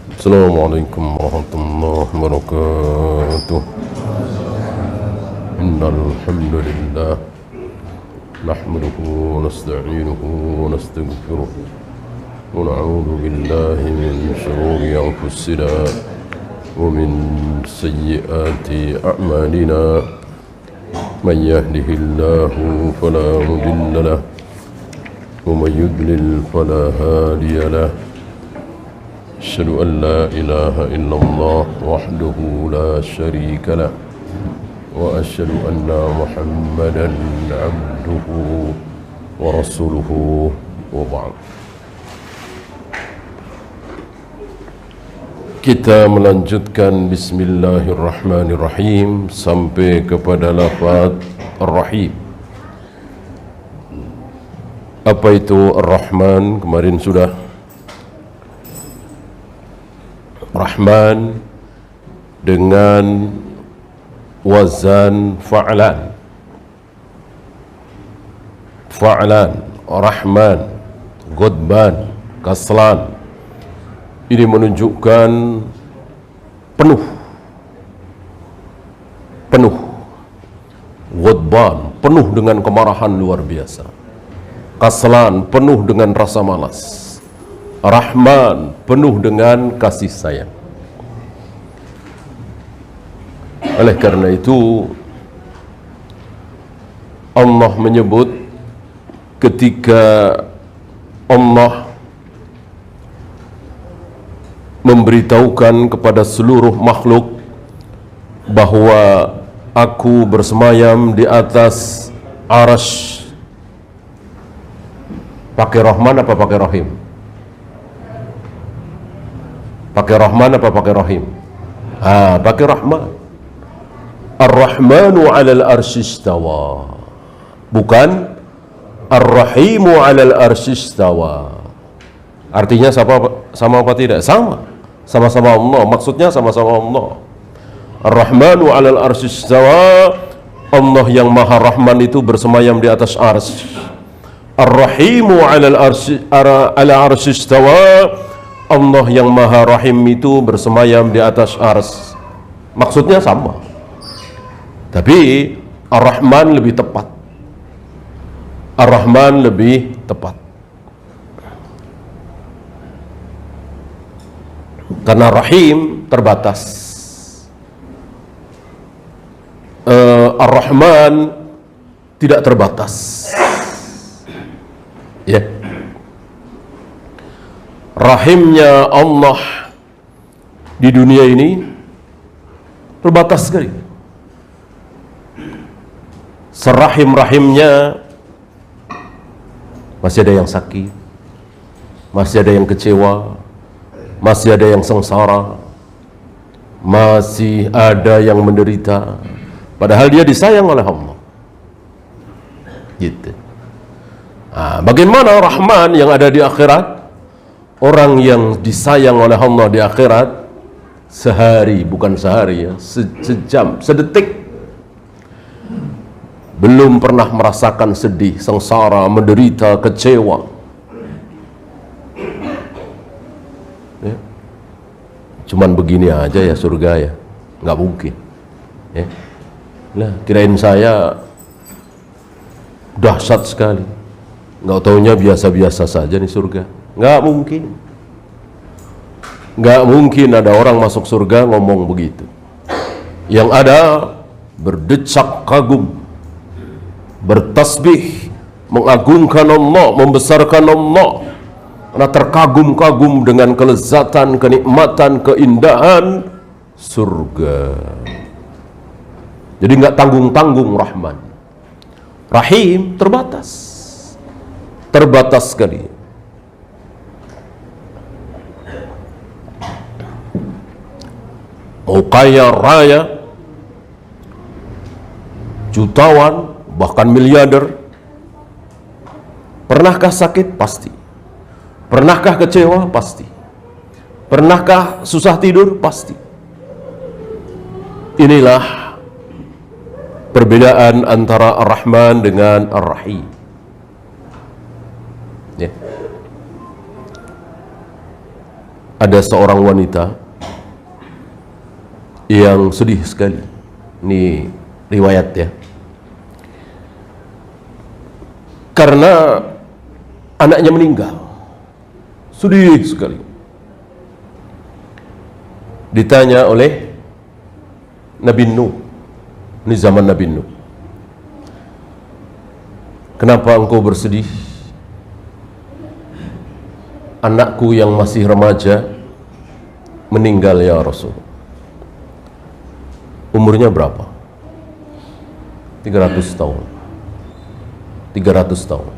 Assalamualaikum warahmatullahi wabarakatuh. Innal hamdalillah nahmaduhu wa nasta'inuhu wa nastaghfiruh wa na'udzu billahi min shururi anfusina wa min sayyiati a'malina. Man yahdihillahu fala mudilla lahu wa man yudlil fala hadiya lahu. أشهد أن لا إله إلا الله وحده لا شريك له وأشهد أن محمدا عبده ورسوله وبعد. Kita melanjutkan Bismillahirrahmanirrahim sampai kepada lafaz Ar-Rahim. Apa itu Ar-Rahman? Kemarin sudah. Rahman dengan wazan fa'lan. Fa'lan, Rahman, Ghadban, Kaslan. Ini menunjukkan penuh. Penuh. Ghadban, penuh dengan kemarahan luar biasa. Kaslan, penuh dengan rasa malas. Rahman, penuh dengan kasih sayang. Oleh karena itu Allah menyebut ketika Allah memberitahukan kepada seluruh makhluk bahwa aku bersemayam di atas arasy. Pakai Rahman apa pakai Rahim? Pakai Rahman apa pakai Rahim? Pakai Rahman. Ar-Rahmanu 'alal arsy istawa. Bukan Ar-Rahimu 'alal arsy istawa. Artinya sama apa tidak? Sama. Sama-sama Allah. Maksudnya sama-sama Allah. Ar-Rahmanu 'alal arsy istawa. Allah yang Maha Rahman itu bersemayam di atas arsy. Ar-Rahimu 'alal arsy istawa. Allah yang Maha Rahim itu bersemayam di atas arsy. Maksudnya sama. Tapi Ar-Rahman lebih tepat. Ar-Rahman lebih tepat. Karena Rahim terbatas. Ar-Rahman tidak terbatas. Ya. Rahimnya Allah di dunia ini terbatas sekali. Serahim-rahimnya masih ada yang sakit, masih ada yang kecewa, masih ada yang sengsara, masih ada yang menderita, padahal dia disayang oleh Allah. Gitu. Bagaimana Rahman yang ada di akhirat? Orang yang disayang oleh Allah di akhirat sehari, bukan sehari ya, sejam, sedetik belum pernah merasakan sedih, sengsara, menderita, kecewa. Ya. Cuman begini aja ya surga ya, nggak mungkin. Ya. Nah, kirain saya dahsyat sekali, nggak taunya biasa-biasa saja nih surga. Nggak mungkin. Nggak mungkin ada orang masuk surga ngomong begitu. Yang ada berdecak kagum, bertasbih, mengagungkan Allah, membesarkan Allah, karena terkagum-kagum dengan kelezatan, kenikmatan, keindahan surga. Jadi nggak tanggung-tanggung Rahman. Rahim terbatas. Terbatas sekali. Mau kaya raya, jutawan, bahkan miliarder, pernahkah sakit? Pasti. Pernahkah kecewa? Pasti. Pernahkah susah tidur? Pasti. Inilah perbedaan antara Ar-Rahman dengan Ar-Rahim. Ya. ada seorang wanita yang sedih sekali. Ini riwayat ya. Karena anaknya meninggal. Sedih sekali. Ditanya oleh Nabi Nuh. Ini zaman Nabi Nuh. Kenapa engkau bersedih? Anakku yang masih remaja meninggal ya Rasul. Umurnya berapa? 300 tahun. 300 tahun.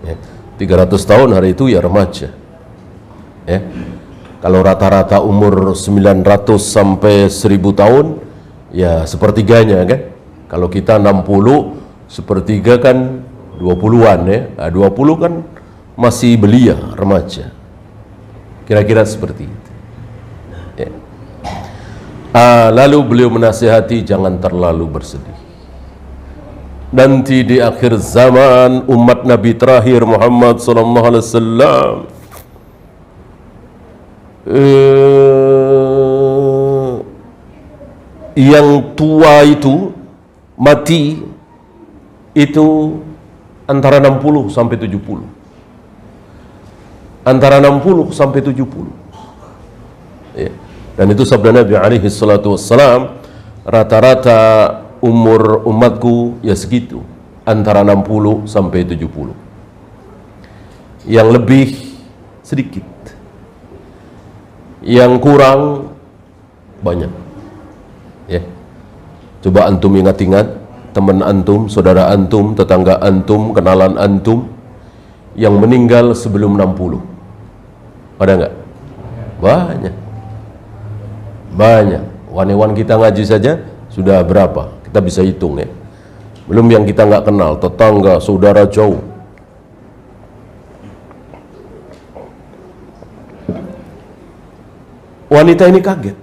Ya. 300 tahun hari itu ya remaja. Ya. Kalau rata-rata umur 900 sampai 1000 tahun, ya sepertiganya kan. Kalau kita 60, sepertiga kan 20-an ya. Nah, 20 kan masih belia, remaja. Kira-kira seperti itu. Ya. Lalu beliau menasihati jangan terlalu bersedih. Nanti di akhir zaman umat Nabi terakhir Muhammad sallallahu alaihi wasallam yang tua itu mati itu antara 60 sampai 70. Antara 60 sampai 70. Ya. Dan itu sabda Nabi alaihi salatu wassalam, rata-rata umur umatku ya segitu, antara 60 sampai 70. Yang lebih sedikit. Yang kurang banyak. Ya. Coba antum ingat-ingat teman antum, saudara antum, tetangga antum, kenalan antum yang meninggal sebelum 60. Ada enggak? Banyak. Banyak. Wan-wan kita ngaji saja sudah berapa? Kita bisa hitung ya. Belum yang kita nggak kenal, tetangga, saudara jauh. Wanita ini kaget.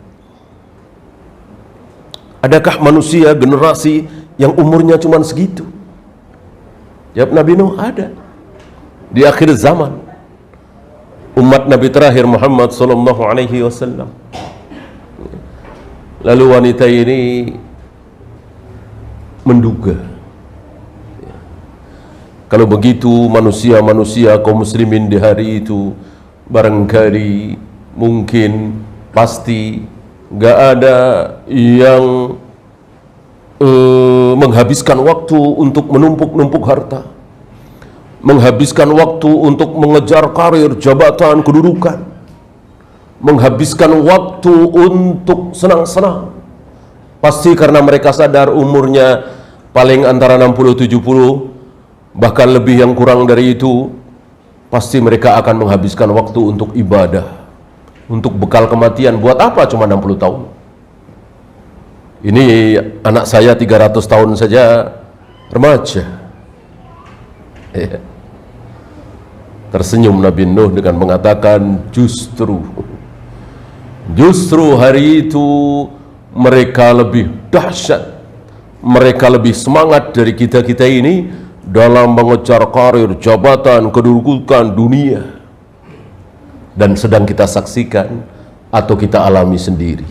Adakah manusia generasi yang umurnya cuma segitu? Jawab Nabi Nuh, ada. Di akhir zaman umat Nabi terakhir Muhammad sallallahu alaihi wasallam. Lalu wanita ini menduga, kalau begitu manusia-manusia kaum muslimin di hari itu barangkali mungkin pasti gak ada yang menghabiskan waktu untuk menumpuk-numpuk harta, menghabiskan waktu untuk mengejar karir, jabatan, kedudukan, menghabiskan waktu untuk senang-senang. Pasti karena mereka sadar umurnya paling antara 60-70, bahkan lebih yang kurang dari itu. Pasti mereka akan menghabiskan waktu untuk ibadah, untuk bekal kematian. Buat apa cuma 60 tahun? Ini anak saya 300 tahun saja remaja. Tersenyum Nabi Nuh dengan mengatakan justru hari itu mereka lebih dahsyat, mereka lebih semangat dari kita-kita ini dalam mengejar karir, jabatan, kedudukan dunia. Dan sedang kita saksikan atau kita alami sendiri.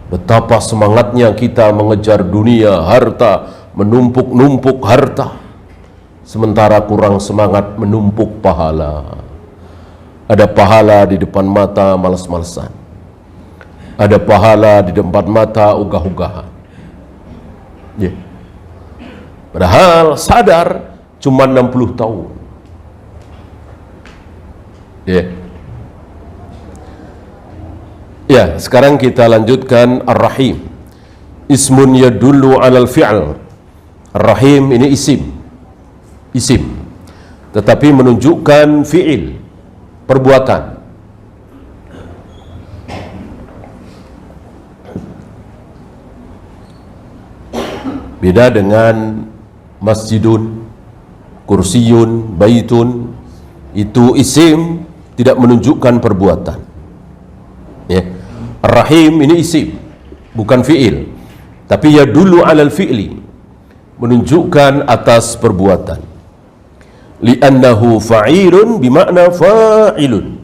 Betapa semangatnya kita mengejar dunia, harta, menumpuk-numpuk harta. Sementara kurang semangat menumpuk pahala. Ada pahala di depan mata malas-malasan. Ada pahala di depan mata ugah-ugahan. Ya. Padahal sadar cuma 60 tahun. Ya. Ya, sekarang kita lanjutkan Ar-Rahim. Ismun yadullu 'alal fi'l. Ar-Rahim ini isim. Isim. Tetapi menunjukkan fi'il, perbuatan. Beda dengan masjidun, kursiyun, baitun. Itu isim, tidak menunjukkan perbuatan. Ya. Ar-Rahim ini isim, bukan fi'il. Tapi yadullu 'alal fi'li, menunjukkan atas perbuatan. Li'annahu fa'ilun bimakna fa'ilun.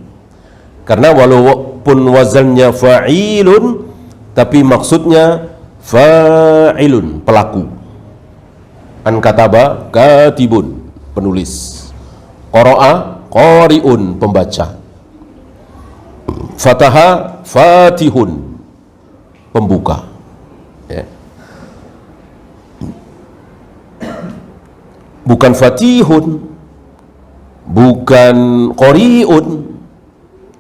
Karena walaupun wazannya fa'ilun, tapi maksudnya fa'ilun, pelaku. An kataba katibun, penulis. Qara'a qari'un, pembaca. Fataha fatihun, pembuka. Ya. Bukan fatihun, bukan qari'un,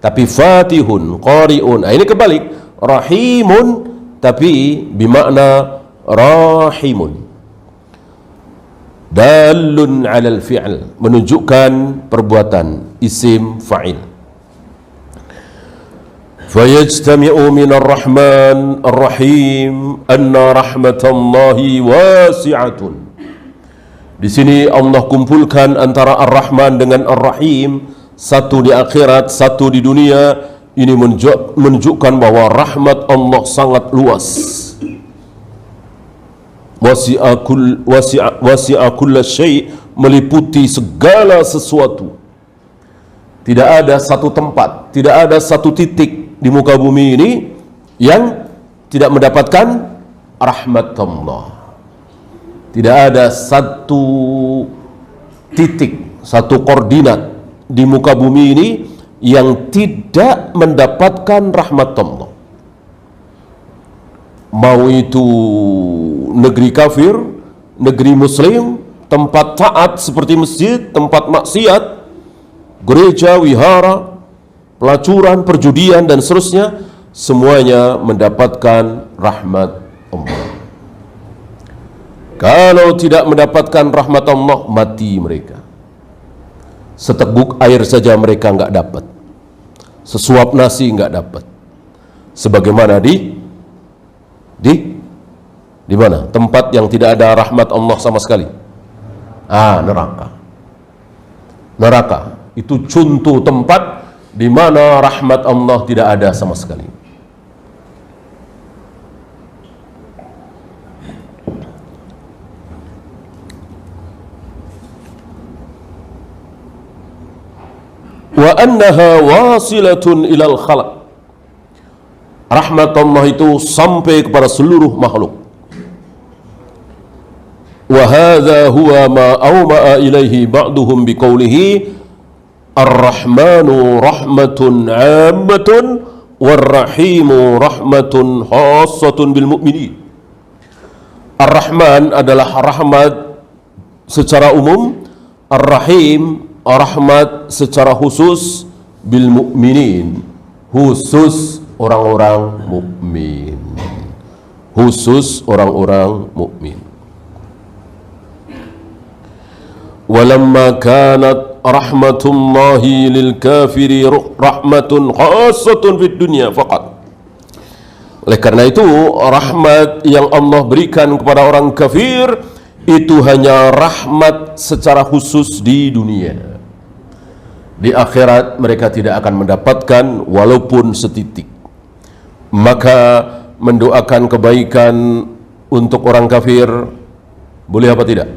tapi fatihun, qari'un. Nah, ini kebalik. Rahimun, tapi bimakna rahimun. Dalun alal fi'l, menunjukkan perbuatan, isim fa'il. Fayajtami'u minar rahman ar-rahim anna rahmatallahi wasi'atun. Di sini Allah kumpulkan antara Ar-Rahman dengan Ar-Rahim, satu di akhirat, satu di dunia. Ini menunjukkan bahwa rahmat Allah sangat luas. Wasi'a kulla syai', meliputi segala sesuatu. Tidak ada satu tempat, tidak ada satu titik di muka bumi ini yang tidak mendapatkan rahmat Allah. Tidak ada satu titik, satu koordinat di muka bumi ini yang tidak mendapatkan rahmat Allah. Mau itu negeri kafir, negeri muslim, tempat taat seperti masjid, tempat maksiat, gereja, wihara, pelacuran, perjudian, dan seterusnya, semuanya mendapatkan rahmat Allah. Kalau tidak mendapatkan rahmat Allah, mati mereka. Seteguk air saja mereka enggak dapat. Sesuap nasi enggak dapat. Sebagaimana di mana? Tempat yang tidak ada rahmat Allah sama sekali. Neraka. Neraka itu contoh tempat di mana rahmat Allah tidak ada sama sekali. Wa annaha wasilatun ilal khalaq. Rahmat Allah itu sampai kepada seluruh makhluk. Wa hadza huwa ma awma'a ilaihi ba'duhum biqaulihi Ar-Rahmanu rahmatun 'ammatun war-Rahimu rahmatun khassatun bil mu'minin. Ar-Rahman adalah rahmat secara umum, Ar-Rahim rahmat secara khusus, bil mu'minin, khusus orang-orang mukmin, khusus orang-orang mukmin. Walamma kanat rahmatullahi lil kafiri rahmatun khassatun fid dunya faqat. Oleh karena itu, rahmat yang Allah berikan kepada orang kafir itu hanya rahmat secara khusus di dunia. Di akhirat mereka tidak akan mendapatkan walaupun setitik. Maka mendoakan kebaikan untuk orang kafir boleh apa tidak?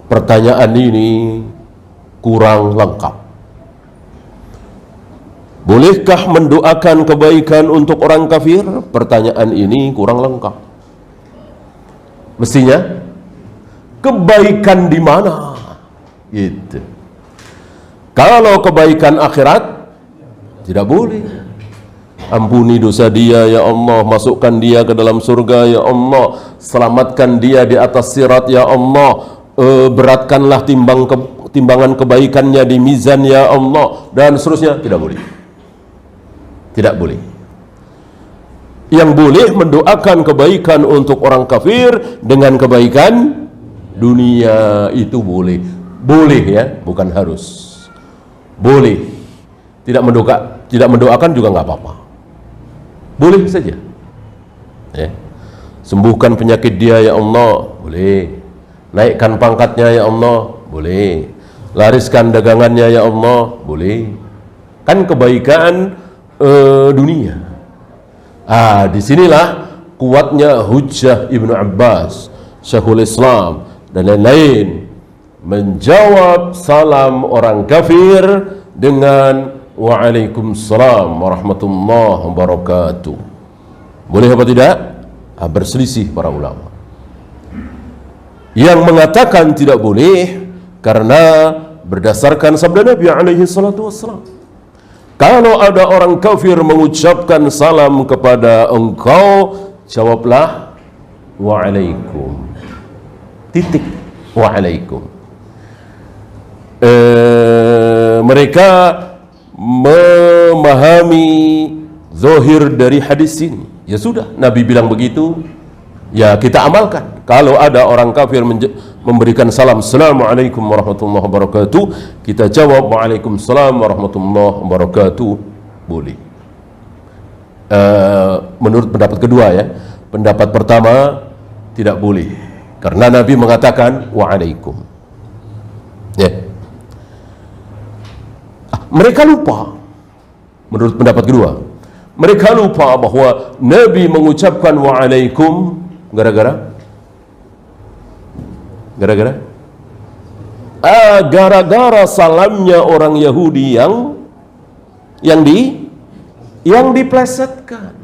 Pertanyaan ini kurang lengkap. Bolehkah mendoakan kebaikan untuk orang kafir? Pertanyaan ini kurang lengkap. Mestinya kebaikan di mana? Gitu. Kalau kebaikan akhirat tidak boleh. Ampuni dosa dia ya Allah, masukkan dia ke dalam surga ya Allah, selamatkan dia di atas sirat ya Allah, beratkanlah timbangan kebaikannya di mizan ya Allah, dan seterusnya. Tidak boleh. Tidak boleh. Yang boleh mendoakan kebaikan untuk orang kafir dengan kebaikan dunia, itu boleh. Boleh ya, bukan harus. Boleh. Tidak mendoakan juga nggak apa-apa. Boleh saja. Ya. Sembuhkan penyakit dia ya Allah, boleh. Naikkan pangkatnya ya Allah, boleh. Lariskan dagangannya ya Allah, boleh. Kan kebaikan dunia. Disinilah kuatnya hujjah Ibnu Abbas, Syekhul Islam, dan lain-lain menjawab salam orang kafir dengan Waalaikumsalam warahmatullahi wabarakatuh. Boleh apa tidak? Berselisih para ulama. Yang mengatakan tidak boleh karena berdasarkan sabda Nabi alaihi salatu wassalam, kalau ada orang kafir mengucapkan salam kepada engkau, jawablah waalaikum. Titik. Waalaikum. Mereka memahami zahir dari hadis ini. Ya sudah, Nabi bilang begitu, ya kita amalkan. Kalau ada orang kafir memberikan salam, Assalamualaikum warahmatullahi wabarakatuh, kita jawab Waalaikumsalam warahmatullahi wabarakatuh, boleh. Menurut pendapat kedua ya, pendapat pertama tidak boleh karena Nabi mengatakan Waalaikum. Ya. Mereka lupa, menurut pendapat kedua, mereka lupa bahwa Nabi mengucapkan Waalaikum gara-gara salamnya orang Yahudi yang diplesetkan.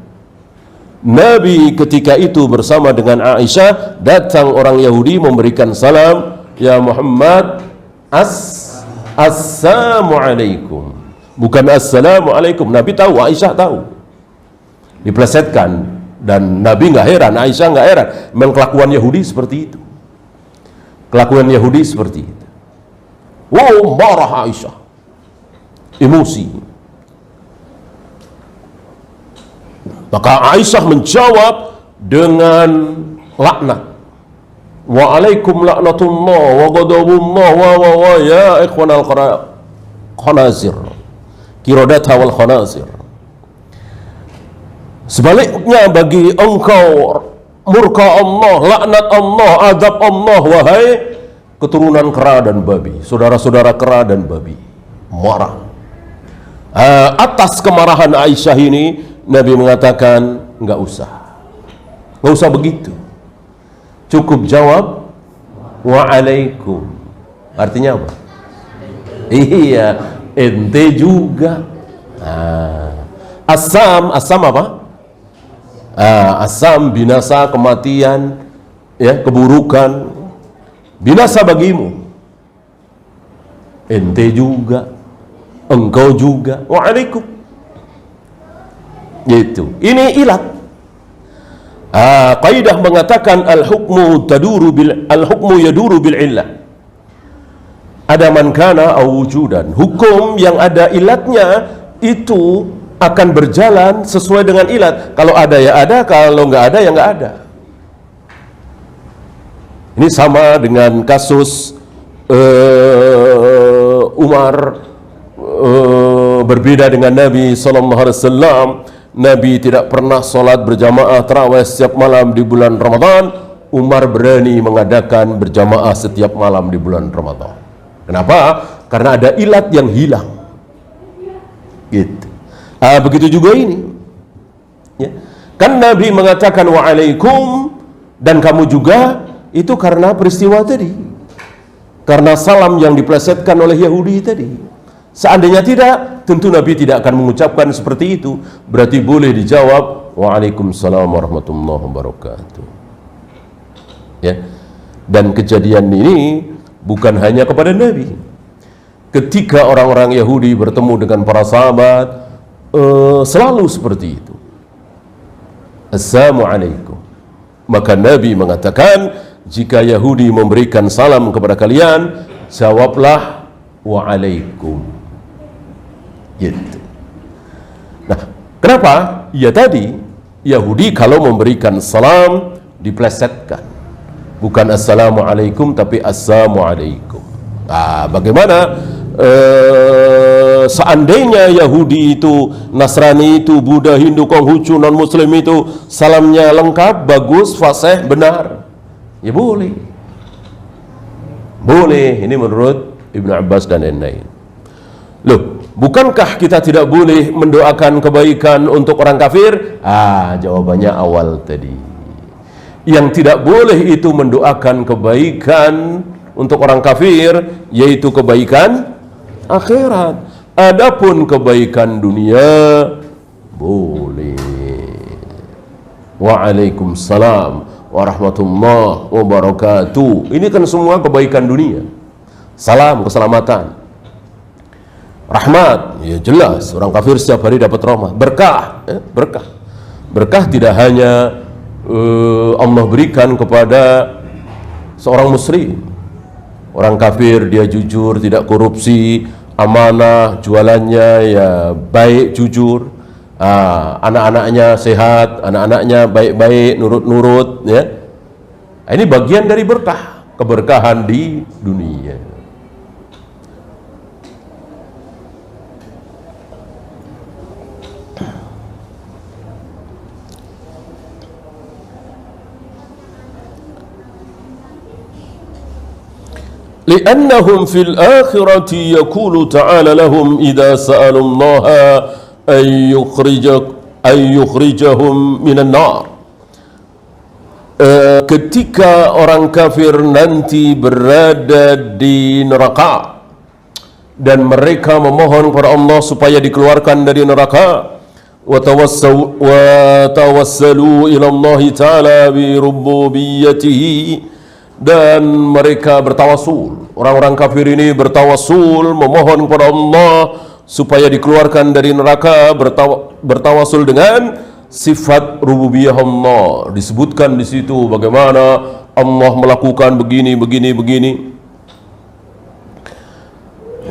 Nabi ketika itu bersama dengan Aisyah, datang orang Yahudi memberikan salam, ya Muhammad, Assalamualaikum, bukan Assalamualaikum. Nabi tahu, Aisyah tahu, diplesetkan, dan Nabi nggak heran, Aisyah nggak heran. Memang kelakuan Yahudi seperti itu. Kelakuan Yahudi seperti itu. Wow, marah Aisyah, emosi. Maka Aisyah menjawab dengan laknat. Waalaikum laknatullah wa ghadabullah wa ya ikhwanal khanazir, qiradata wal khanazir. Sebaliknya bagi engkau murka Allah, laknat Allah, azab Allah, wahai keturunan kera dan babi, saudara-saudara kera dan babi. Marah. Atas kemarahan Aisyah ini Nabi mengatakan nggak usah begitu, cukup jawab Waalaikum. Artinya apa? Iya, ente juga. Asam apa? Asam binasa, kematian, ya, keburukan, binasa bagimu. Ente juga, engkau juga. Waalaikum. Gitu. Ini ilat. Kaidah mengatakan al-hukmu yaduru bil illah. Ada man kana aw wujudan. Hukum yang ada ilatnya itu akan berjalan sesuai dengan ilat. Kalau ada ya ada, kalau nggak ada ya nggak ada. Ini sama dengan kasus Umar, berbeda dengan Nabi SAW. Nabi tidak pernah sholat berjamaah tarawih setiap malam di bulan Ramadan. Umar berani mengadakan berjamaah setiap malam di bulan Ramadan. Kenapa? Karena ada ilat yang hilang. Gitu. Begitu juga ini. Ya. Kan Nabi mengatakan Waalaikum, dan kamu juga, itu karena peristiwa tadi, karena salam yang diplesetkan oleh Yahudi tadi. Seandainya tidak, tentu Nabi tidak akan mengucapkan seperti itu. Berarti boleh dijawab Waalaikumsalam warahmatullahi wabarakatuh. Ya. Dan kejadian ini bukan hanya kepada Nabi. Ketika orang-orang Yahudi bertemu dengan para sahabat, selalu seperti itu. Assalamualaikum. Maka Nabi mengatakan, jika Yahudi memberikan salam kepada kalian, jawablah Waalaikum. Gitu. Nah, kenapa? Ya tadi, Yahudi kalau memberikan salam diplesetkan. Bukan Assalamualaikum, tapi Assalamualaikum. Bagaimana seandainya Yahudi itu, Nasrani itu, Buddha, Hindu, Konghucu, non-Muslim itu salamnya lengkap, bagus, fasih, benar, ya boleh. Boleh, ini menurut Ibnu Abbas dan lain-lain. Loh, bukankah kita tidak boleh mendoakan kebaikan untuk orang kafir? Jawabannya awal tadi. Yang tidak boleh itu mendoakan kebaikan untuk orang kafir, yaitu kebaikan akhirat. Adapun kebaikan dunia boleh. Waalaikumsalam warahmatullahi wabarakatuh. Ini kan semua kebaikan dunia. Salam keselamatan, rahmat, ya jelas orang kafir setiap hari dapat rahmat, berkah, berkah tidak hanya Allah berikan kepada seorang muslim. Orang kafir dia jujur, tidak korupsi, amanah, jualannya ya baik, jujur, anak-anaknya sehat, anak-anaknya baik-baik, nurut-nurut, ya. Ini bagian dari berkah, keberkahan di dunia. لأنهم في الآخرة يقول تعالى لهم إذا سألوا الله أن يخرجهم من النار. Ketika orang kafir nanti berada di neraka dan mereka memohon kepada Allah supaya dikeluarkan dari neraka, wa tawassalu ila Allah Ta'ala bi rububiyyatihi, dan mereka bertawasul. Orang-orang kafir ini bertawasul, memohon kepada Allah supaya dikeluarkan dari neraka, bertawasul dengan sifat rububiyah Allah. Disebutkan di situ bagaimana Allah melakukan begini.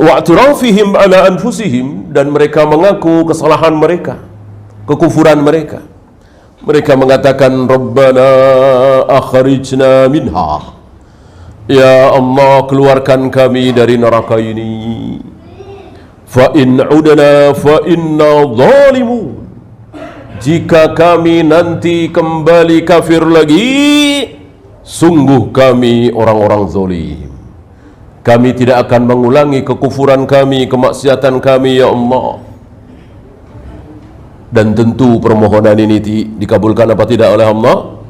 Wa'tirafihim ala anfusihim, dan mereka mengaku kesalahan mereka, kekufuran mereka. Mereka mengatakan, Rabbana akhrijna minha. Ya Allah, keluarkan kami dari neraka ini. Fa in udna fa inna zalimun. Jika kami nanti kembali kafir lagi, sungguh kami orang-orang zalim. Kami tidak akan mengulangi kekufuran kami, kemaksiatan kami, ya Allah. Dan tentu permohonan ini dikabulkan apa tidak oleh Allah?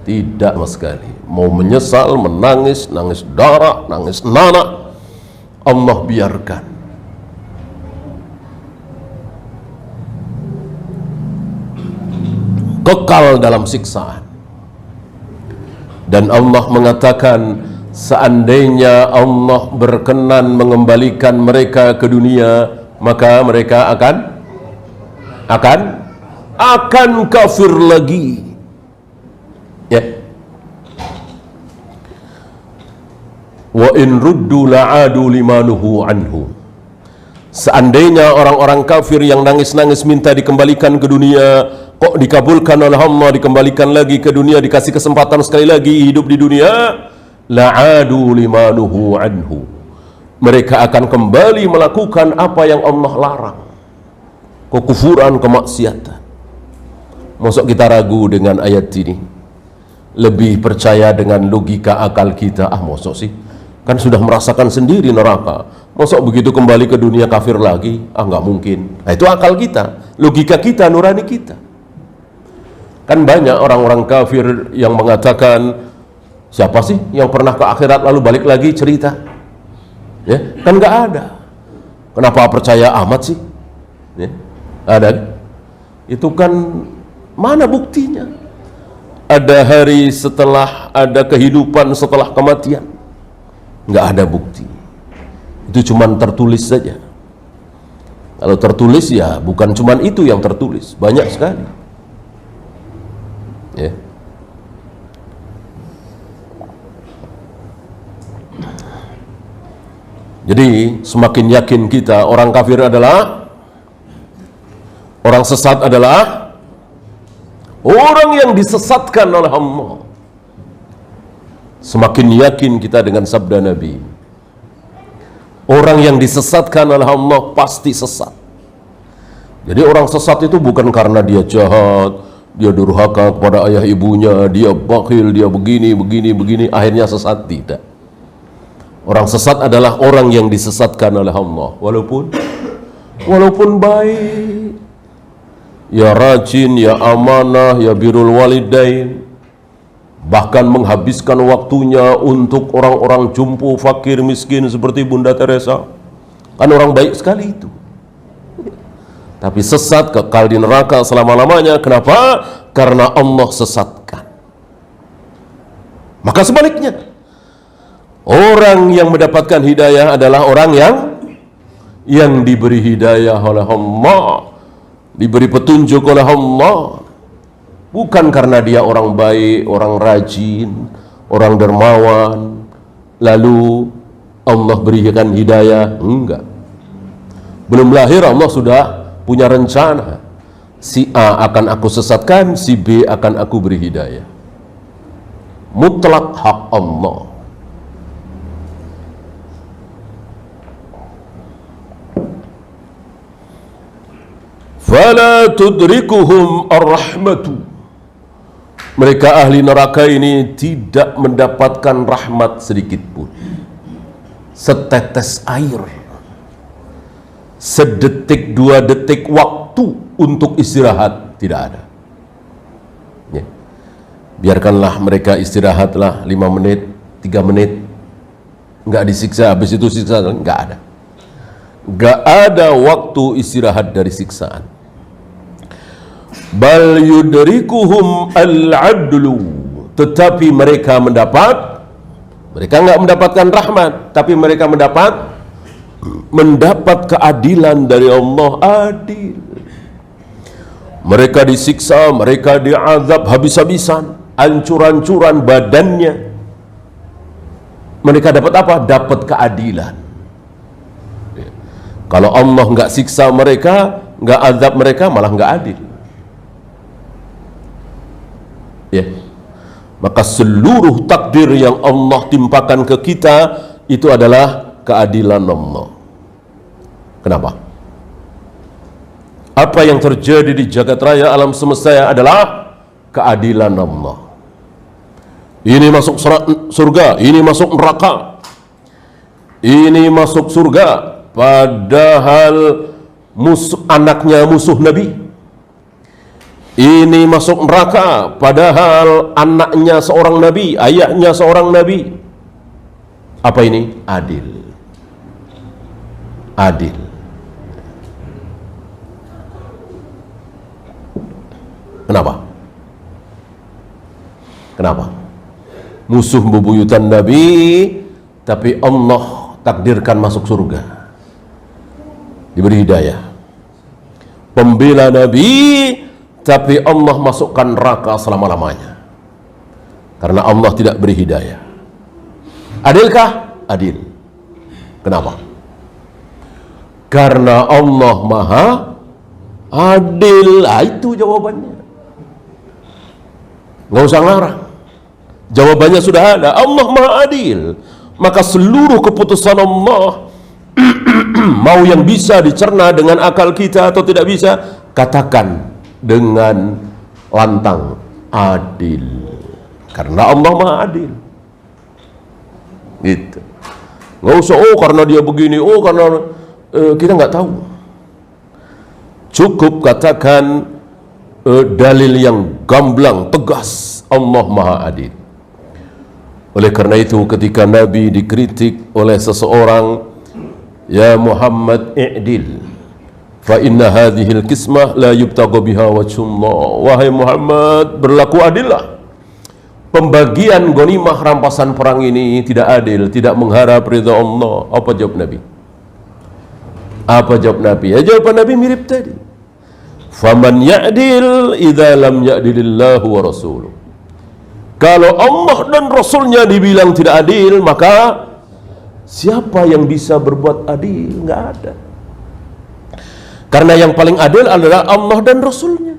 Tidak sama sekali. Mau menyesal, menangis, nangis darah, nangis nanah, Allah biarkan. Kekal dalam siksaan. Dan Allah mengatakan, seandainya Allah berkenan mengembalikan mereka ke dunia, maka mereka akan kafir lagi. Ya. Wa in ruddu la'adu limanuhu anhu. Seandainya orang-orang kafir yang nangis-nangis minta dikembalikan ke dunia, kok dikabulkan oleh Allah, dikembalikan lagi ke dunia, dikasih kesempatan sekali lagi hidup di dunia, la'adu limanuhu anhu. Mereka akan kembali melakukan apa yang Allah larang. Kekufuran, kemaksiatan. Masuk kita ragu dengan ayat ini? Lebih percaya dengan logika akal kita. Masuk sih? Kan sudah merasakan sendiri neraka. Masuk begitu kembali ke dunia kafir lagi? Nggak mungkin. Nah, itu akal kita, logika kita, nurani kita. Kan banyak orang-orang kafir yang mengatakan, siapa sih yang pernah ke akhirat lalu balik lagi cerita? Ya, kan nggak ada. Kenapa percaya amat sih? Ya, ada. Itu kan mana buktinya? Ada hari setelah, ada kehidupan setelah kematian. Nggak ada bukti. Itu cuman tertulis saja. Kalau tertulis ya bukan cuman itu yang tertulis, banyak sekali. Ya. Jadi semakin yakin kita orang kafir adalah, orang sesat adalah orang yang disesatkan oleh Allah. Semakin yakin kita dengan sabda Nabi, orang yang disesatkan oleh Allah pasti sesat. Jadi orang sesat itu bukan karena dia jahat, dia durhaka kepada ayah ibunya, dia bakhil, dia begini, akhirnya sesat. Tidak. Orang sesat adalah orang yang disesatkan oleh Allah, walaupun baik, ya rajin, ya amanah, ya birrul walidain, bahkan menghabiskan waktunya untuk orang-orang jumpo, fakir, miskin seperti Bunda Teresa. Kan orang baik sekali itu. Tapi sesat, kekal di neraka selama-lamanya. Kenapa? Karena Allah sesatkan. Maka sebaliknya, orang yang mendapatkan hidayah adalah orang yang diberi hidayah oleh Allah, diberi petunjuk oleh Allah. Bukan karena dia orang baik, orang rajin, orang dermawan, lalu Allah berikan hidayah. Enggak. Belum lahir Allah sudah punya rencana. Si A akan aku sesatkan, si B akan aku beri hidayah. Mutlak hak Allah. Fala tudrikuhum ar-rahmatu. Mereka ahli neraka ini tidak mendapatkan rahmat sedikit pun. Setetes air, sedetik, 2 detik waktu untuk istirahat tidak ada. Ya. Biarkanlah mereka istirahatlah 5 menit, 3 menit, nggak disiksa, habis itu siksa, nggak ada. Nggak ada waktu istirahat dari siksaan. Bal yudrikuhum al-adlu, tetapi mereka nggak mendapatkan rahmat, tapi mereka mendapat keadilan dari Allah. Adil. Mereka disiksa, mereka diazab habis-habisan, hancur-hancuran badannya. Mereka dapat apa? Dapat keadilan. Kalau Allah nggak siksa mereka, nggak azab mereka, malah nggak adil. Ya. Maka seluruh takdir yang Allah timpakan ke kita itu adalah keadilan Allah. Kenapa? Apa yang terjadi di jagat raya alam semesta adalah keadilan Allah. Ini masuk surga, ini masuk neraka. Ini masuk surga, padahal anaknya musuh Nabi. Ini masuk neraka, padahal anaknya seorang Nabi, ayahnya seorang Nabi. Apa ini? Adil. Adil. Kenapa? Kenapa? Musuh bebuyutan Nabi, tapi Allah takdirkan masuk surga, diberi hidayah. Pembela Nabi, tapi Allah masukkan neraka selama-lamanya, karena Allah tidak beri hidayah. Adilkah? Adil. Kenapa? Karena Allah Maha Adil. Itu jawabannya. Nggak usah ngarang. Jawabannya sudah ada. Allah Maha Adil. Maka seluruh keputusan Allah mau yang bisa dicerna dengan akal kita atau tidak bisa, katakan dengan lantang adil, karena Allah Maha Adil. Gitu. Nggak usah karena dia begini, karena kita nggak tahu. Cukup katakan dalil yang gamblang, tegas, Allah Maha Adil. Oleh karena itu ketika Nabi dikritik oleh seseorang, ya Muhammad i'dil, fa inna hadhil qismah la yubtagha biha wajhullah. Wahai Muhammad, berlaku adillah. Pembagian ghanimah rampasan perang ini tidak adil, tidak mengharap ridha Allah. Apa jawab Nabi? Apa jawab Nabi? Ya, jawaban Nabi mirip tadi. Faman ya'dil idza lam ya'dilillahu wa rasuluh. Kalau Allah dan Rasulnya dibilang tidak adil, maka siapa yang bisa berbuat adil? Nggak ada. Karena yang paling adil adalah Allah dan Rasulnya.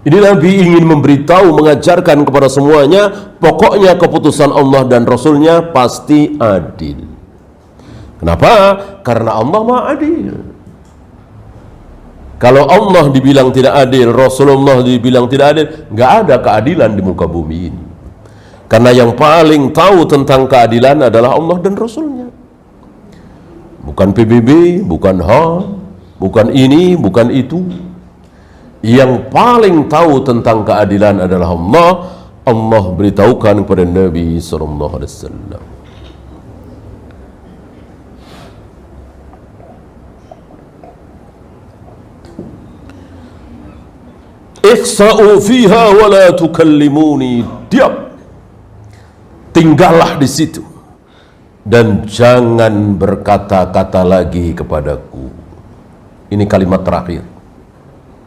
Ini Nabi ingin memberitahu, mengajarkan kepada semuanya, pokoknya keputusan Allah dan Rasulnya pasti adil. Kenapa? Karena Allah Maha Adil. Kalau Allah dibilang tidak adil, Rasulullah dibilang tidak adil, nggak ada keadilan di muka bumi ini. Karena yang paling tahu tentang keadilan adalah Allah dan Rasulnya. Bukan PBB, bukan HAM, bukan ini, bukan itu. Yang paling tahu tentang keadilan adalah Allah, Allah beritahukan kepada Nabi sallallahu alaihi wasallam. Ikhsa'u fiha wa la tukallimuni. Diam. Tinggallah di situ dan jangan berkata-kata lagi kepadaku. Ini kalimat terakhir.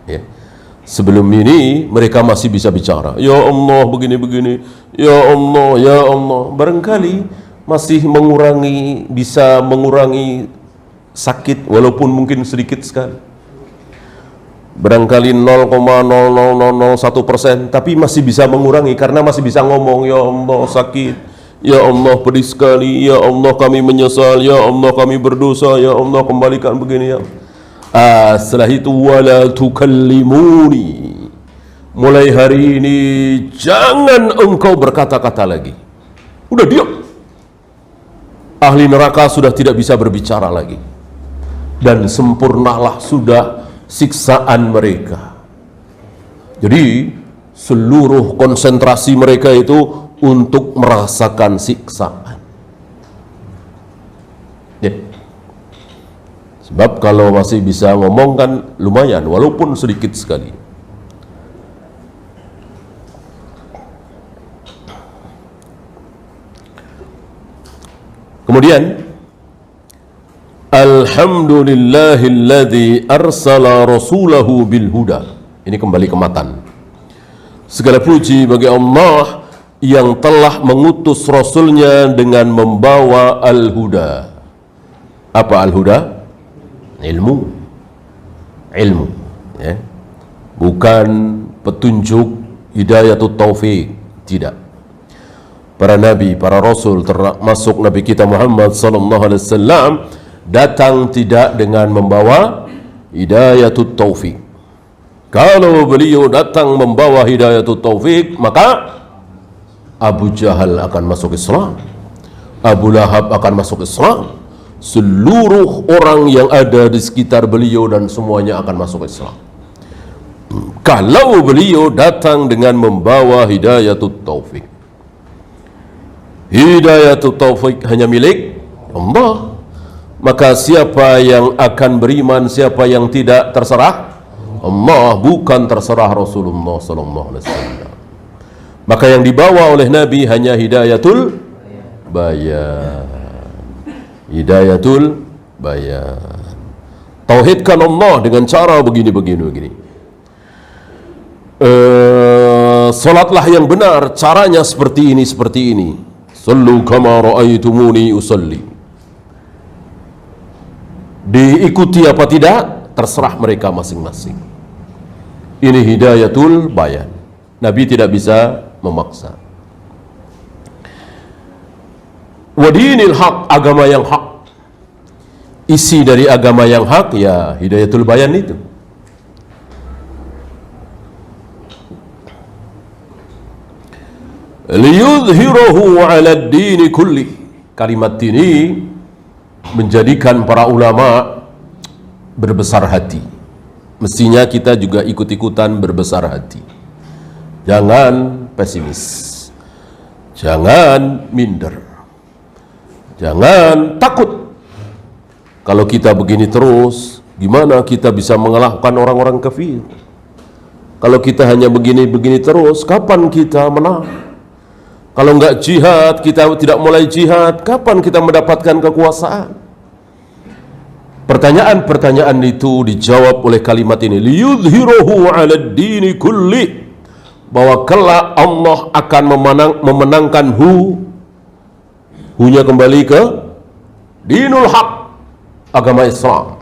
Ya. Sebelum ini mereka masih bisa bicara. Ya Allah begini-begini. Ya Allah, ya Allah. Barangkali masih bisa mengurangi sakit walaupun mungkin sedikit sekali. Barangkali 0,00001%, tapi masih bisa mengurangi karena masih bisa ngomong. Ya Allah sakit. Ya Allah pedih sekali. Ya Allah kami menyesal. Ya Allah kami berdosa. Ya Allah kembalikan begini ya. Setelah itu wala tukallimuni. Mulai hari ini jangan engkau berkata-kata lagi. Udah diam. Ahli neraka sudah tidak bisa berbicara lagi. Dan sempurnalah sudah siksaan mereka. Jadi seluruh konsentrasi mereka itu untuk merasakan siksaan. Ya. Sebab kalau masih bisa ngomong kan lumayan, walaupun sedikit sekali. Kemudian Alhamdulillahilladzi arsala rasulahu bil huda. Ini kembali ke matan. Segala puji bagi Allah yang telah mengutus rasulnya dengan membawa al-huda. Apa al-huda? Ilmu, ya. Bukan petunjuk hidayatut taufik, tidak. Para nabi, para rasul, termasuk Nabi kita Muhammad sallallahu alaihi wasallam, datang tidak dengan membawa hidayatut taufik. Kalau beliau datang membawa hidayatut taufik, maka Abu Jahal akan masuk Islam, Abu Lahab akan masuk Islam, seluruh orang yang ada di sekitar beliau dan semuanya akan masuk Islam. Kalau beliau datang dengan membawa hidayatut taufik. Hidayatut taufik hanya milik Allah. Maka siapa yang akan beriman, siapa yang tidak, terserah Allah, bukan terserah Rasulullah sallallahu alaihi wasallam. Maka yang dibawa oleh Nabi hanya hidayatul bayan. Hidayatul bayan. Tauhidkan Allah dengan cara begini. Salatlah yang benar, caranya seperti ini. Sallu kama ra'aitumuni usalli. Diikuti apa tidak, terserah mereka masing-masing. Ini hidayatul bayan. Nabi tidak bisa memaksa. Wadinil haq, agama yang hak. Isi dari agama yang hak ya hidayatul bayan itu. Liyudhhirahu 'ala ad-din kulli. Kalimat ini menjadikan para ulama berbesar hati. Mestinya kita juga ikut-ikutan berbesar hati. Jangan pesimis. Jangan minder. Jangan takut. Kalau kita begini terus, gimana kita bisa mengalahkan orang-orang kafir? Kalau kita hanya begini terus, kapan kita menang? Kalau enggak jihad, kita tidak mulai jihad, kapan kita mendapatkan kekuasaan? Pertanyaan-pertanyaan itu dijawab oleh kalimat ini. Liyudhhirahu 'ala ad-din kulli. Bahwa kelak Allah akan memenangkan hu-nya kembali ke dinul haq, agama Islam.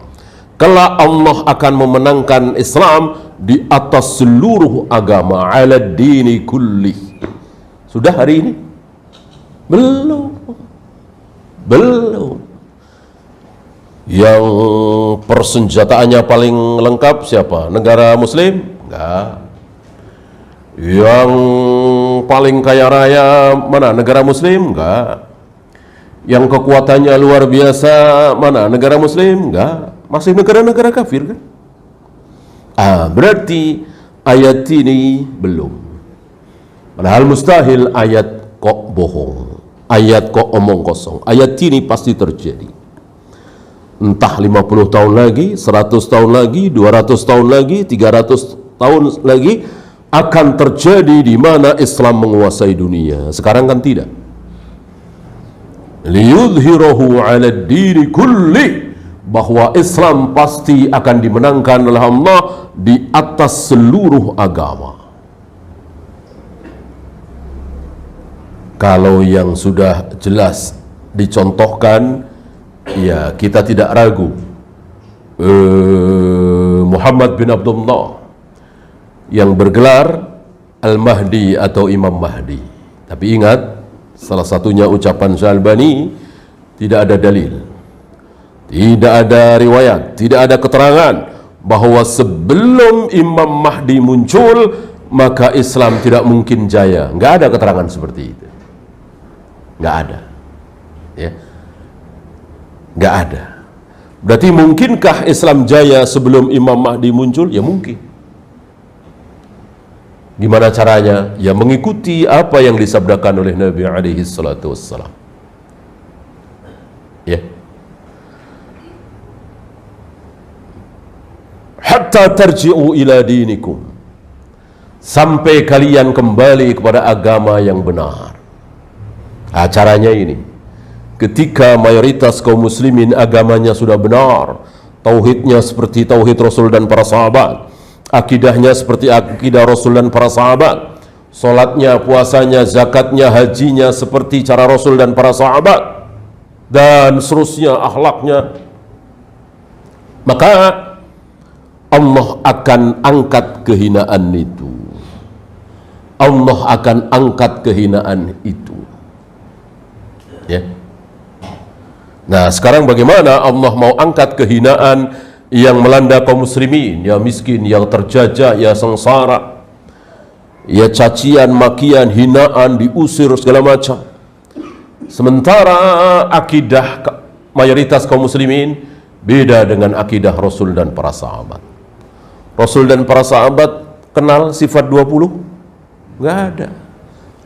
Kelak Allah akan memenangkan Islam di atas seluruh agama, 'ala ad-din kulli. Sudah hari ini? Belum. Yang persenjataannya paling lengkap siapa? Negara Muslim? Enggak. Yang paling kaya raya mana? Negara Muslim? Enggak. Yang kekuatannya luar biasa mana? Negara Muslim? Enggak. Masih negara-negara kafir kan? Berarti ayat ini belum. Padahal mustahil, ayat kok bohong, ayat kok omong kosong. Ayat ini pasti terjadi. Entah 50 tahun lagi, 100 tahun lagi, 200 tahun lagi, 300 tahun lagi akan terjadi di mana Islam menguasai dunia. Sekarang kan tidak. Liyudhirahu 'ala ad-dini kulli, bahwa Islam pasti akan dimenangkan oleh Allah di atas seluruh agama. Kalau yang sudah jelas dicontohkan, ya kita tidak ragu. Muhammad bin Abdullah yang bergelar Al-Mahdi atau Imam Mahdi. Tapi ingat, salah satunya ucapan Syalbani, tidak ada dalil, tidak ada riwayat, tidak ada keterangan bahwa sebelum Imam Mahdi muncul maka Islam tidak mungkin jaya. Nggak ada keterangan seperti itu. Nggak ada, ya, nggak ada. Berarti mungkinkah Islam jaya sebelum Imam Mahdi muncul? Ya mungkin. Gimana caranya? Ya mengikuti apa yang disabdakan oleh Nabi alaihi salatu wassalam. Ya. Hatta tarji'u ila dinikum, sampai kalian kembali kepada agama yang benar. Caranya ini, ketika mayoritas kaum muslimin agamanya sudah benar, tauhidnya seperti tauhid Rasul dan para sahabat, akidahnya seperti akidah Rasul dan para sahabat, solatnya, puasanya, zakatnya, hajinya seperti cara Rasul dan para sahabat, dan seterusnya akhlaknya, maka Allah akan angkat kehinaan itu. Allah akan angkat kehinaan itu. Ya. Nah, sekarang bagaimana Allah mau angkat kehinaan yang melanda kaum muslimin, ya miskin, yang terjajah, ya sengsara, ya cacian, makian, hinaan, diusir segala macam. Sementara akidah mayoritas kaum muslimin beda dengan akidah Rasul dan para sahabat. Rasul dan para sahabat kenal sifat 20? Nggak ada.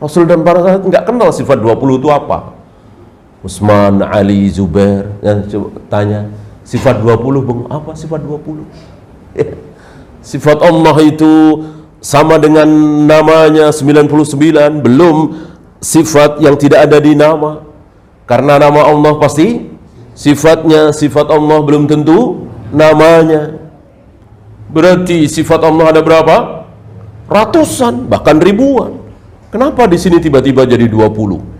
Rasul dan para sahabat nggak kenal sifat 20 itu apa. Utsman, Ali, Zubair, ya, coba tanya, sifat 20 bang, apa sifat 20? Sifat Allah itu sama dengan namanya 99, belum sifat yang tidak ada di nama. Karena nama Allah pasti sifatnya, sifat Allah belum tentu namanya. Berarti sifat Allah ada berapa? Ratusan, bahkan ribuan. Kenapa di sini tiba-tiba jadi 20?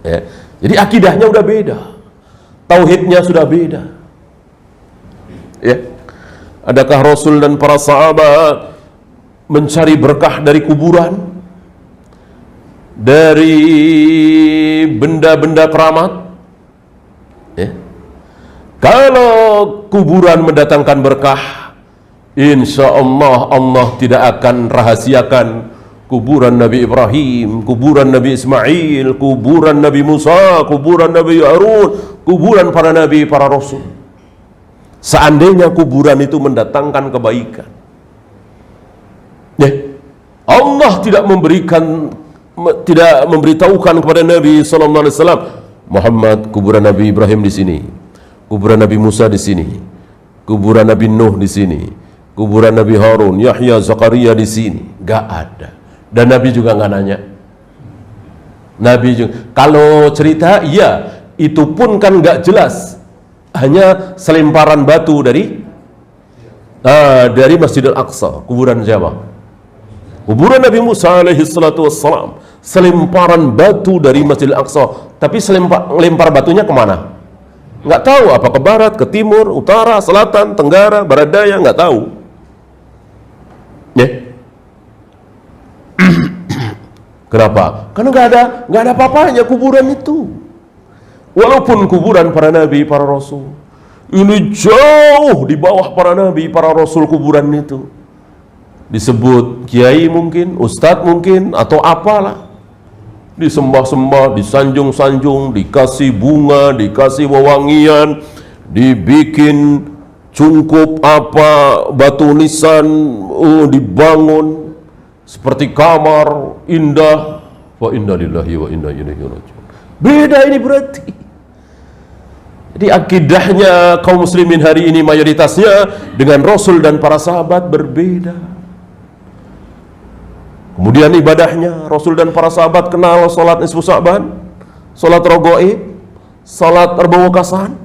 Ya. Jadi akidahnya udah beda, tauhidnya sudah beda. Ya. Adakah Rasul dan para sahabat mencari berkah dari kuburan, dari benda-benda keramat? Ya. Kalau kuburan mendatangkan berkah, insya Allah Allah tidak akan rahasiakan kuburan Nabi Ibrahim, kuburan Nabi Ismail, kuburan Nabi Musa, kuburan Nabi Harun, kuburan para nabi, para rasul. Seandainya kuburan itu mendatangkan kebaikan, ya, Allah tidak memberitahukan kepada Nabi sallallahu alaihi wasallam, Muhammad, kuburan Nabi Ibrahim di sini, kuburan Nabi Musa di sini, kuburan Nabi Nuh di sini, kuburan Nabi Harun, Yahya, Zakaria di sini. Gak ada. Dan Nabi juga nggak nanya. Nabi juga, kalau cerita, iya, itu pun kan nggak jelas, hanya selemparan batu dari Masjidil Aqsa. Kuburan siapa? Kuburan Nabi Musa alaihi salatu wassalam. Selemparan batu dari Masjidil Aqsa. Tapi lempar batunya kemana? Nggak tahu. Apa ke barat, ke timur, utara, selatan, tenggara, barat daya, nggak tahu. Ya. Kenapa? Karena nggak ada apa-apanya kuburan itu. Walaupun kuburan para nabi, para rasul, ini jauh di bawah para nabi, para rasul kuburan itu. Disebut kiai mungkin, ustadz mungkin, atau apalah. Disembah-sembah, disanjung-sanjung, dikasih bunga, dikasih wewangian, dibikin cungkup apa, batu nisan, dibangun. seperti kamar indah. Wa inna lillahi wa inna ilaihi raji'un. Beda ini berarti. Jadi akidahnya kaum muslimin hari ini mayoritasnya dengan Rasul dan para sahabat berbeda. Kemudian ibadahnya, Rasul dan para sahabat kenal salat nisfu Sya'ban, salat raghaib, salat arba'wakasan.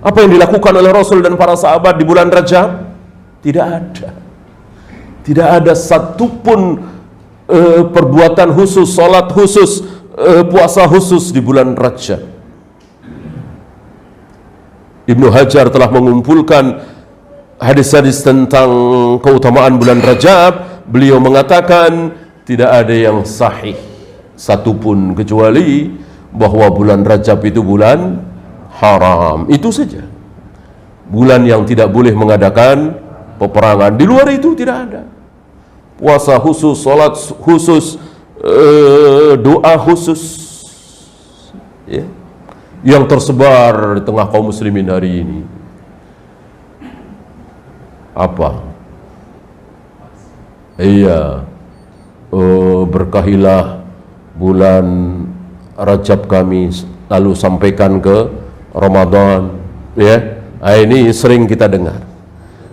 Apa yang dilakukan oleh Rasul dan para sahabat di bulan Rajab? Tidak ada. Tidak ada satupun perbuatan khusus, salat khusus, puasa khusus di bulan Rajab. Ibnu Hajar telah mengumpulkan hadis-hadis tentang keutamaan bulan Rajab. Beliau mengatakan tidak ada yang sahih satupun kecuali bahwa bulan Rajab itu bulan haram. Itu saja. Bulan yang tidak boleh mengadakan peperangan. Di luar itu tidak ada. Puasa khusus, salat khusus, doa khusus, ya, yang tersebar di tengah kaum muslimin hari ini. Apa? Iya, berkahilah bulan Rajab kami, lalu sampaikan ke Ramadan, ya. Ini sering kita dengar.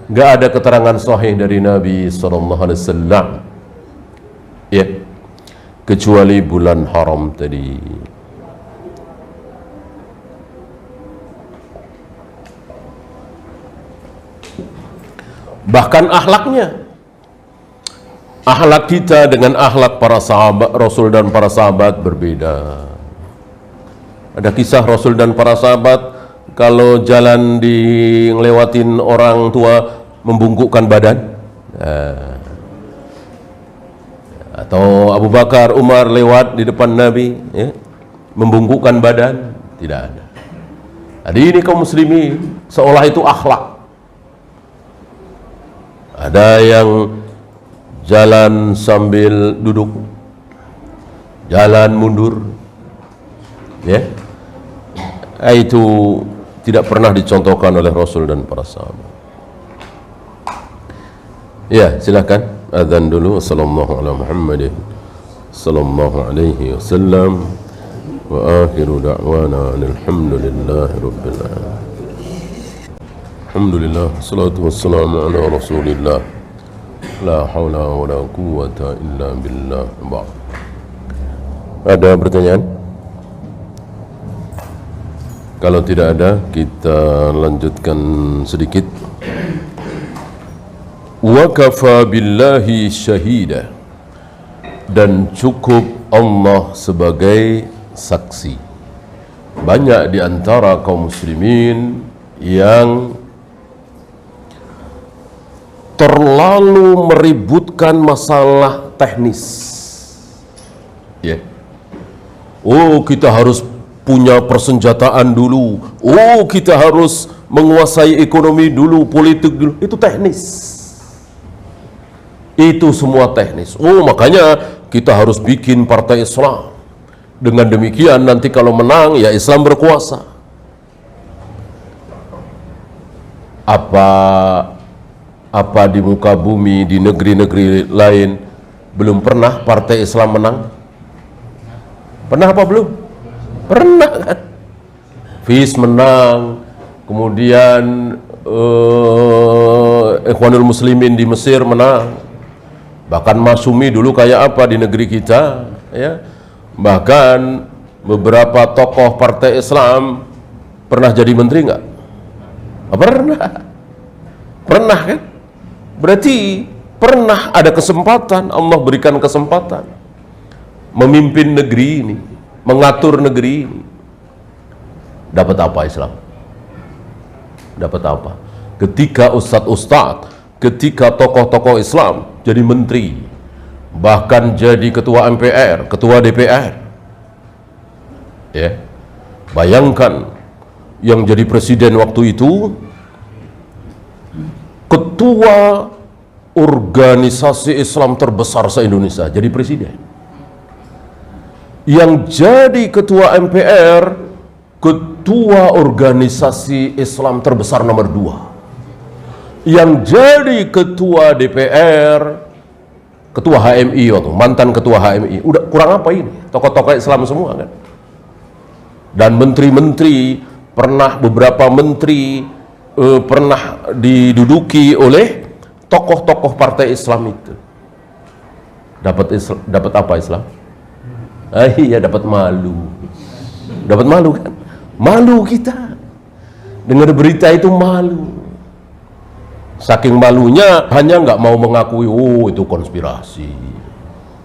Enggak ada keterangan sahih dari Nabi SAW, ya, kecuali bulan haram tadi. Bahkan akhlaknya, akhlak kita dengan akhlak para sahabat Rasul dan para sahabat berbeda. Ada kisah Rasul dan para sahabat kalau jalan di ngelewatin orang tua membungkukkan badan, atau Abu Bakar, Umar lewat di depan Nabi, ya, membungkukkan badan, tidak ada. Jadi ini kaum muslimin seolah itu akhlak. Ada yang jalan sambil duduk, jalan mundur, ya, itu tidak pernah dicontohkan oleh Rasul dan para sahabat. Ya, silakan azan dulu. Sallallahu ala Muhammadin sallallahu alaihi wasallam wa akhiru da'wana alhamdulillahi rabbil alamin. Alhamdulillah, salatu wassalamu ala Rasulillah. La haula wa la quwwata illa billah. Ada pertanyaan? Kalau tidak ada, kita lanjutkan sedikit. Wa kafa billahi syahida, dan cukup Allah sebagai saksi. Banyak di antara kaum muslimin yang terlalu meributkan masalah teknis, ya. Oh, kita harus punya persenjataan dulu. Oh, kita harus menguasai ekonomi dulu, politik dulu. Itu teknis. Itu semua teknis. Oh, makanya kita harus bikin partai Islam. Dengan demikian nanti kalau menang, ya Islam berkuasa. Apa di muka bumi, di negeri-negeri lain belum pernah partai Islam menang? Pernah apa belum? Pernah kan? FIS menang, kemudian Ikhwanul Muslimin di Mesir menang, bahkan Masyumi dulu kayak apa di negeri kita, ya. Bahkan beberapa tokoh partai Islam pernah jadi menteri nggak? Pernah. Pernah kan? Berarti pernah ada kesempatan, Allah berikan kesempatan memimpin negeri ini, mengatur negeri ini. Dapat apa Islam? Dapat apa? Ketika ustadz-ustadz, ketika tokoh-tokoh Islam jadi menteri, bahkan jadi ketua MPR, ketua DPR, ya. Bayangkan yang jadi presiden waktu itu ketua organisasi Islam terbesar se-Indonesia jadi presiden. Yang jadi ketua MPR, ketua organisasi Islam terbesar nomor 2. Yang jadi ketua DPR, ketua HMI waktu, mantan ketua HMI. Udah kurang apa ini? Tokoh-tokoh Islam semua kan. Dan menteri-menteri, pernah beberapa menteri pernah diduduki oleh tokoh-tokoh partai Islam itu. Dapat apa Islam? Iya, dapat malu. Dapat malu kan? Malu kita. Dengar berita itu malu. Saking malunya hanya nggak mau mengakui, oh itu konspirasi,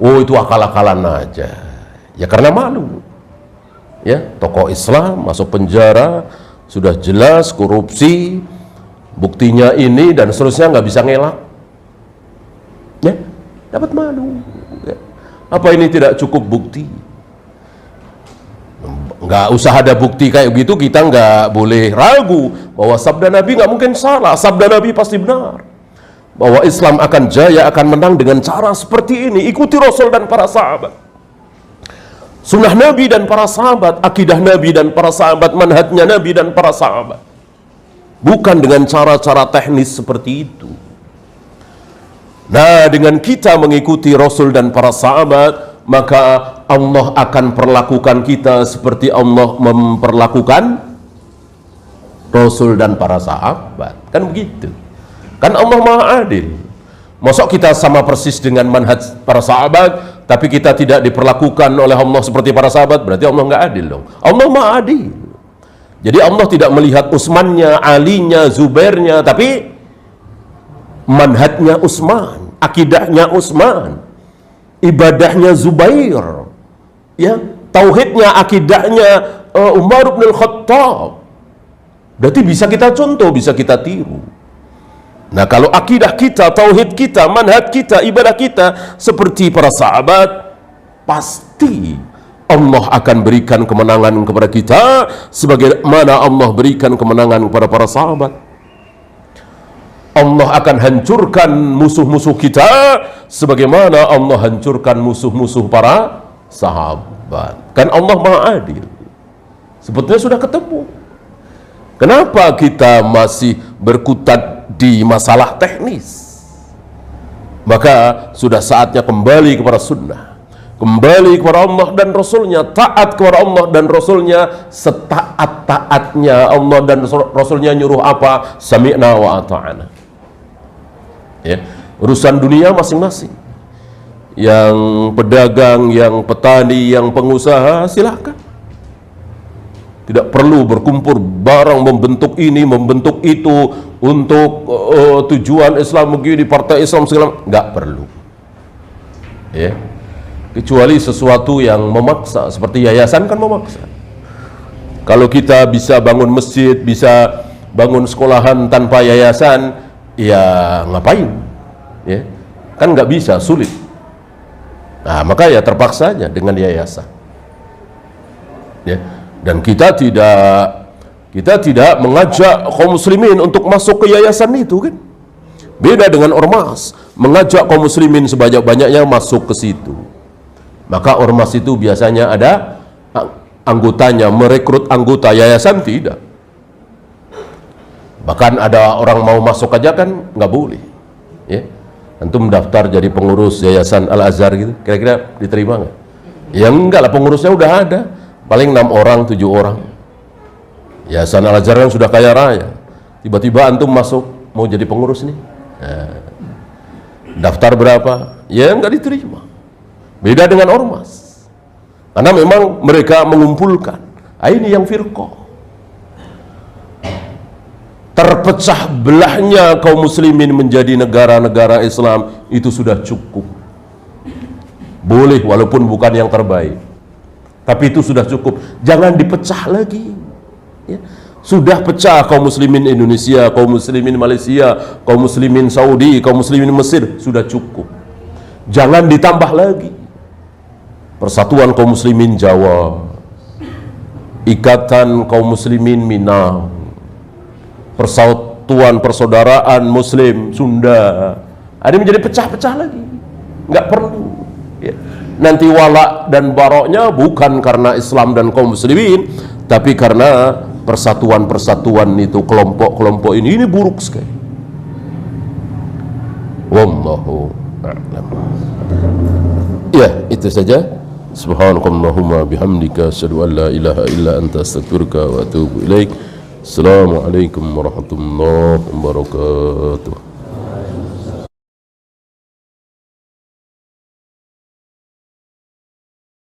oh itu akal-akalan aja. Ya karena malu. Ya, tokoh Islam masuk penjara, sudah jelas korupsi, buktinya ini dan seterusnya, nggak bisa ngelak. Ya, dapat malu. Ya. Apa ini tidak cukup bukti? Nggak usah ada bukti kayak gitu, kita nggak boleh ragu bahwa sabda Nabi nggak mungkin salah, sabda Nabi pasti benar, bahwa Islam akan jaya, akan menang dengan cara seperti ini. Ikuti Rasul dan para sahabat, sunnah Nabi dan para sahabat, akidah Nabi dan para sahabat, manhajnya Nabi dan para sahabat, bukan dengan cara-cara teknis seperti itu. Nah, dengan kita mengikuti Rasul dan para sahabat, maka Allah akan perlakukan kita seperti Allah memperlakukan Rasul dan para sahabat. Kan begitu. Kan Allah Maha Adil. Masuk kita sama persis dengan manhaj para sahabat, tapi kita tidak diperlakukan oleh Allah seperti para sahabat, berarti Allah nggak adil dong. Allah Maha Adil. Jadi Allah tidak melihat Utsmannya, Alinya, Zubairnya, tapi manhajnya Utsman, akidahnya Utsman, ibadahnya Zubair, ya, tauhidnya, akidahnya Umar bin Khattab. Berarti bisa kita contoh, bisa kita tiru. Nah, kalau akidah kita, tauhid kita, manhaj kita, ibadah kita seperti para sahabat, pasti Allah akan berikan kemenangan kepada kita sebagaimana Allah berikan kemenangan kepada para sahabat. Allah akan hancurkan musuh-musuh kita sebagaimana Allah hancurkan musuh-musuh para sahabat. Kan Allah Maha Adil. Sebetulnya sudah ketemu. Kenapa kita masih berkutat di masalah teknis? Maka sudah saatnya kembali kepada sunnah, kembali kepada Allah dan Rasulnya, taat kepada Allah dan Rasulnya setaat-taatnya. Allah dan Rasulnya nyuruh apa? Sami'na wa ata'ana. Ya, urusan dunia masing-masing. Yang pedagang, yang petani, yang pengusaha, silakan. Tidak perlu berkumpul barang, membentuk ini, membentuk itu untuk tujuan Islam begini, partai Islam segala, nggak perlu. Ya, kecuali sesuatu yang memaksa, seperti yayasan kan memaksa. Kalau kita bisa bangun masjid, bisa bangun sekolahan tanpa yayasan, ya ngapain? Ya, kan nggak bisa, sulit. Nah, maka ya terpaksa aja dengan yayasan. Ya, dan kita tidak mengajak kaum muslimin untuk masuk ke yayasan itu kan. Beda dengan ormas, mengajak kaum muslimin sebanyak-banyaknya masuk ke situ. Maka ormas itu biasanya ada anggotanya, merekrut anggota. Yayasan tidak. Bahkan ada orang mau masuk aja kan nggak boleh. Ya, antum daftar jadi pengurus yayasan Al-Azhar gitu, kira-kira diterima nggak? Ya enggak lah, pengurusnya udah ada, paling 6 orang, 7 orang. Yayasan Al-Azhar kan sudah kaya raya, tiba-tiba antum masuk mau jadi pengurus nih, nah, daftar berapa? Ya nggak diterima. Beda dengan ormas, karena memang mereka mengumpulkan. Ini yang firqah. Terpecah belahnya kaum muslimin menjadi negara-negara Islam itu sudah cukup. Boleh walaupun bukan yang terbaik, tapi itu sudah cukup. Jangan dipecah lagi. Ya. Sudah pecah kaum muslimin Indonesia, kaum muslimin Malaysia, kaum muslimin Saudi, kaum muslimin Mesir, sudah cukup. Jangan ditambah lagi. Persatuan kaum muslimin Jawa, ikatan kaum muslimin Minang, persatuan persaudaraan muslim Sunda, ada menjadi pecah-pecah lagi, nggak perlu. Ya. Nanti walak dan baroknya bukan karena Islam dan kaum muslimin, tapi karena persatuan-persatuan itu, kelompok-kelompok ini buruk sekali. Wallahu a'lam. Ya, itu saja. Subhanakallahumma bihamdika asyhadu an la ilaha illa anta astaghfiruka wa atubu ilaik. Assalamualaikum warahmatullahi wabarakatuh.